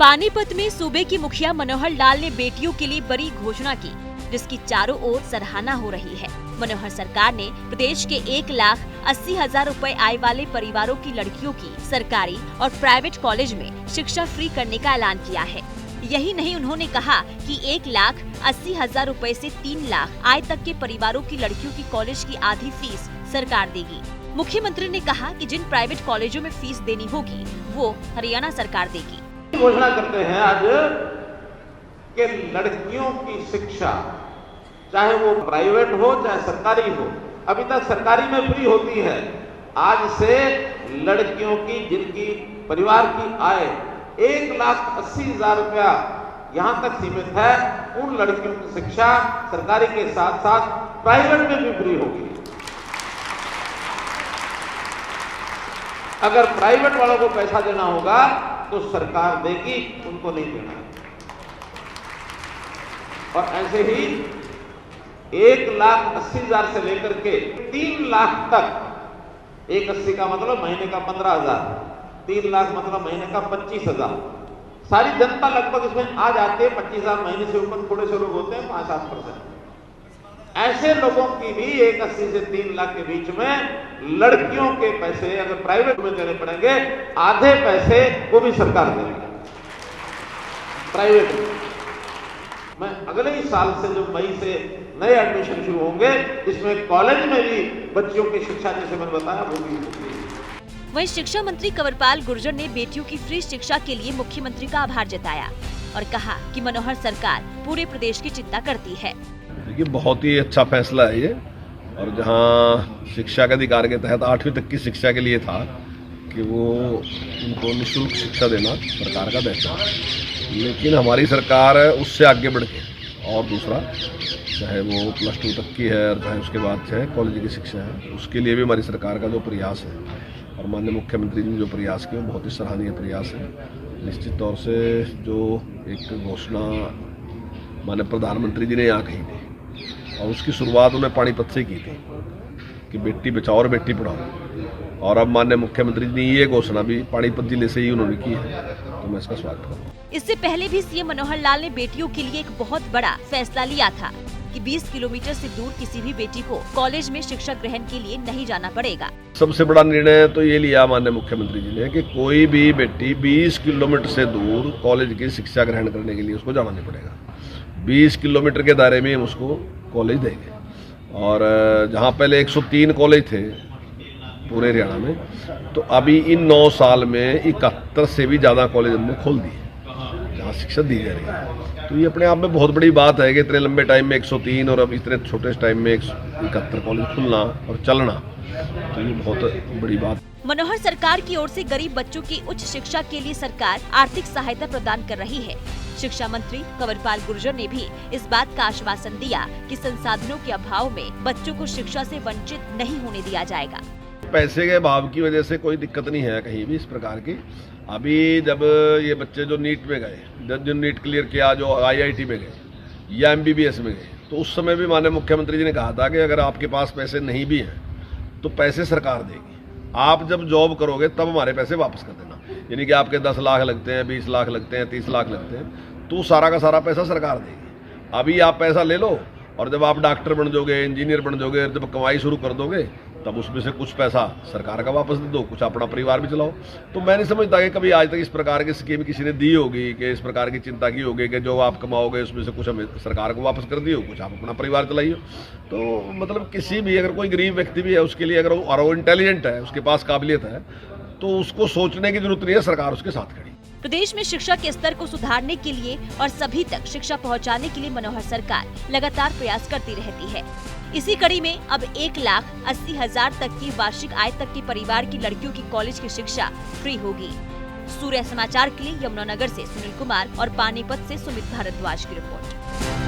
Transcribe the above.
पानीपत में सूबे की मुखिया मनोहर लाल ने बेटियों के लिए बड़ी घोषणा की, जिसकी चारों ओर सराहना हो रही है। मनोहर सरकार ने प्रदेश के 1,80,000 रुपए आय वाले परिवारों की लड़कियों की सरकारी और प्राइवेट कॉलेज में शिक्षा फ्री करने का ऐलान किया है। यही नहीं, उन्होंने कहा कि 1,80,000 रुपए से 3 लाख आय तक के परिवारों की लड़कियों की कॉलेज की आधी फीस सरकार देगी। मुख्यमंत्री ने कहा कि जिन प्राइवेट कॉलेजों में फीस देनी होगी वो हरियाणा सरकार देगी। घोषणा करते हैं आज कि लड़कियों की शिक्षा चाहे वो प्राइवेट हो चाहे सरकारी हो, अभी तक सरकारी में फ्री होती है। आज से लड़कियों की जिनकी परिवार की आय 1,80,000 रुपया यहाँ तक सीमित है, उन लड़कियों की शिक्षा सरकारी के साथ साथ प्राइवेट में भी फ्री होगी। अगर प्राइवेट वालों को पैसा देना होगा तो सरकार देगी, उनको नहीं देना। और ऐसे ही 1,80,000 से लेकर के 3 लाख तक, 1,80 का मतलब महीने का 15,000, 3 लाख मतलब महीने का 25,000। सारी जनता लगभग इसमें आ जाते हैं। 25,000 महीने से ऊपर थोड़े से लोग होते हैं, 5-7%। ऐसे लोगों की भी 1,80 से 3 लाख के बीच में लड़कियों के पैसे अगर प्राइवेट में देने पड़ेंगे, आधे पैसे वो भी सरकार देगी प्राइवेट में। मैं अगले ही साल से जो मई से नए एडमिशन शुरू होंगे, इसमें कॉलेज में भी बच्चियों की शिक्षा जैसे मैंने बताया वो भी होगी। वहीं शिक्षा मंत्री कंवरपाल गुर्जर ने बेटियों की फ्री शिक्षा के लिए मुख्यमंत्री का आभार जताया और कहा कि मनोहर सरकार पूरे प्रदेश की चिंता करती है। देखिए, बहुत ही अच्छा फैसला है ये। और जहाँ शिक्षा के अधिकार के तहत 8वीं तक की शिक्षा के लिए था कि वो उनको निःशुल्क शिक्षा देना सरकार का दायित्व है, लेकिन हमारी सरकार उससे आगे बढ़ के और दूसरा, चाहे वो +2 तक की है और चाहे उसके बाद चाहे कॉलेज की शिक्षा है, उसके लिए भी हमारी सरकार का जो प्रयास है और माननीय मुख्यमंत्री जी ने जो प्रयास किए बहुत ही सराहनीय प्रयास है। निश्चित तौर से जो एक घोषणा माननीय प्रधानमंत्री जी ने यहाँ कही थी और उसकी शुरुआत उन्हें पानीपत से की थी कि बेटी बचाओ और बेटी पढ़ाओ, और अब माननीय मुख्यमंत्री जी ने ये घोषणा भी पानीपत जिले से ही उन्होंने की है, तो मैं इसका स्वागत करूँ। इससे पहले भी सीएम मनोहर लाल ने बेटियों के लिए एक बहुत बड़ा फैसला लिया था कि 20 किलोमीटर से दूर किसी भी बेटी को कॉलेज में शिक्षा ग्रहण के लिए नहीं जाना पड़ेगा। सबसे बड़ा निर्णय तो ये लिया माननीय मुख्यमंत्री जी ने कि कोई भी बेटी 20 किलोमीटर से दूर कॉलेज की शिक्षा ग्रहण करने के लिए उसको जाना नहीं पड़ेगा। 20 किलोमीटर के दायरे में हम उसको कॉलेज देंगे। और जहाँ पहले 103 कॉलेज थे पूरे हरियाणा में, तो अभी इन 9 साल में 71 से भी ज़्यादा कॉलेज हमने खोल दिए जहाँ शिक्षा दी जा रही है। तो ये अपने आप में बहुत बड़ी बात है कि इतने लंबे टाइम में 103 और अब इतने छोटे टाइम में 71 कॉलेज खुलना और चलना, तो ये बहुत बड़ी बात। मनोहर सरकार की ओर से गरीब बच्चों की उच्च शिक्षा के लिए सरकार आर्थिक सहायता प्रदान कर रही है। शिक्षा मंत्री कंवरपाल गुर्जर ने भी इस बात का आश्वासन दिया कि संसाधनों के अभाव में बच्चों को शिक्षा से वंचित नहीं होने दिया जाएगा। पैसे के अभाव की वजह से कोई दिक्कत नहीं है कहीं भी इस प्रकार की। अभी जब ये बच्चे जो नीट में गए, जो नीट क्लियर किया, जो IIT में गए या MBBS में गए, तो उस समय भी माननीय मुख्यमंत्री जी ने कहा था कि अगर आपके पास पैसे नहीं भी हैं तो पैसे सरकार देगी। आप जब जॉब करोगे तब हमारे पैसे वापस कर देना। यानी कि आपके 10 लाख लगते हैं, 20 लाख लगते हैं, 30 लाख लगते हैं, तो सारा का सारा पैसा सरकार देगी। अभी आप पैसा ले लो और जब आप डॉक्टर बन जाओगे, इंजीनियर बन जाओगे, जब कमाई शुरू कर दोगे तब उसमें से कुछ पैसा सरकार का वापस दे दो, कुछ अपना परिवार भी चलाओ। तो मैं नहीं समझता कि कभी आज तक इस प्रकार की स्कीम किसी ने दी होगी कि इस प्रकार की चिंता की होगी कि जो आप कमाओगे उसमें से कुछ हमें सरकार को वापस कर दियो, कुछ आप अपना परिवार चलाइए। तो मतलब किसी भी अगर कोई गरीब व्यक्ति भी है उसके लिए, अगर वो इंटेलिजेंट है, उसके पास काबिलियत है, तो उसको सोचने की जरूरत नहीं है, सरकार उसके साथ खड़ी। प्रदेश में शिक्षा के स्तर को सुधारने के लिए और सभी तक शिक्षा पहुंचाने के लिए मनोहर सरकार लगातार प्रयास करती रहती है। इसी कड़ी में अब 1,80,000 तक की वार्षिक आय तक के परिवार की लड़कियों की कॉलेज की शिक्षा फ्री होगी। सूर्य समाचार के लिए यमुनानगर से सुनील कुमार और पानीपत से सुमित भारद्वाज की रिपोर्ट।